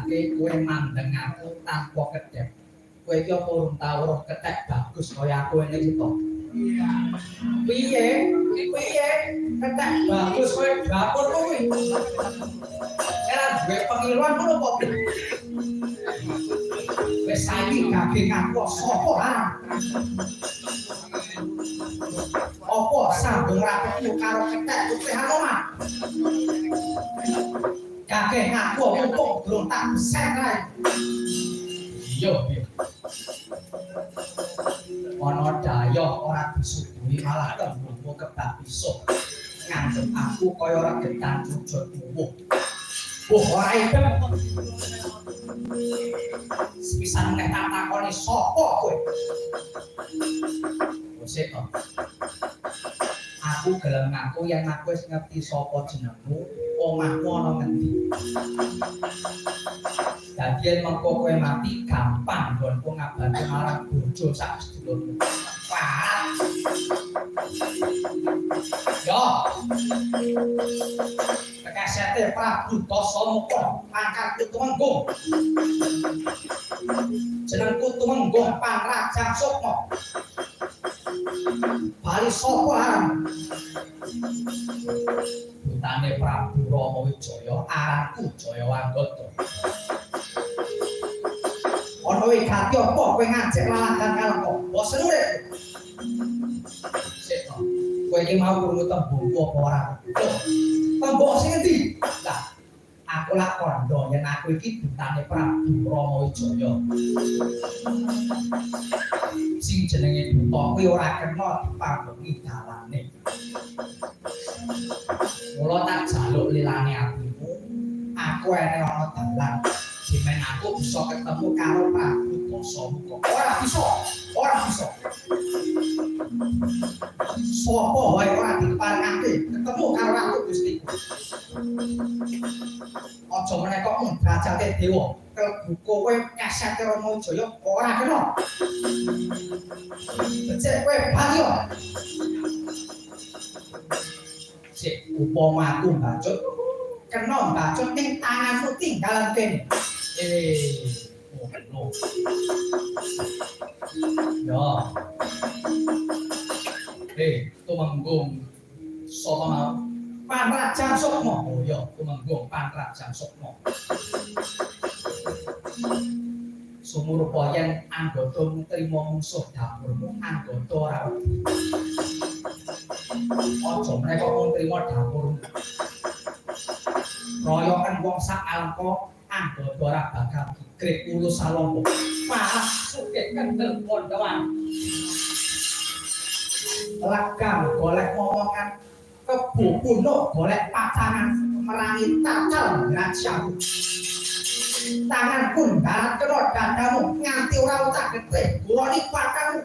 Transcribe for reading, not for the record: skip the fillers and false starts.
ngrasake kowe mandeng aku tanpa kedep. Kowe iki apa urung tau roh kethek bagus kaya aku ngene iki to. Piye? Piye? Kethek bagus kowe dapur kuwi. Ora duwe pengiluan ngono kok. Wis saiki daging aku sapa larang. Apa sambung rapetmu karo kethek putih Hanoman? Kakek aku mumpung belum tak beset kae. Iya, ana daya ora disuguhi malah tembungmu kebak iso. Nganggep aku kaya ora getan wujud tuwuh. Ora idem. Sepisan nek tak takoni sapa kowe? Wis to. Aku gelem ngaku yen aku wis ngerti sapa jenengmu, omahmu ana ngendi. Dadi yen mengko kowe mati gampang nggonku ngabarke marang bojo sak sedulurmu. Paham? Yo. Tekasete Prabu Dasamuka pangkatku Tumenggung. Jenengku Tumenggung Pangrajang Sukma. Bali sapa aran? Putane Prabu Rama Wijaya aranku Jayawanggata. Ana wigati apa kowe ngajak lalagan kalengko? Bosen urip. Sik to. Kowe iki mau krungu tembungku apa ora? Tembung sing endi? Lah, aku lak kandha yen aku iki putane Prabu Rama Wijaya. Sing jenenge buta kuwi ora kena dipanggongi dalane. Mula tak jaluk lilane atimu, aku ene ana dalan. Simen aku bisa ketemu karo Prabu Dasamuka. Ora bisa, ora bisa. Sopo wae ora diparengake ketemu karo Ratu Gustiku. Aja meneh kok mung derajate dewa, klebu kowe nyasate Rama Wijaya ora kena. Becik kowe bali yo. Sik upama aku mbacut kena mbacut ning tanganmu tinggalan kene. No. Yo. Tumenggung sapa mau? Pangrajang Sukma. Oh ya, Tumenggung Pangrajang Sukma. Sumurupa yen anggota trima mungsuh dapurmu, anggota ora wedi. Aja meneh kok mung trima dapurmu. Royokan wong sak alengka anggota ora bakal dikrek ulu salompo. Parah sugih kendel pondoan. Lakam golek momongan, kebubuno golek pacangan, merangi tacal rajamu. Tangan pun darat kena dadamu, nganti ora ucap gede, guroni pakamu.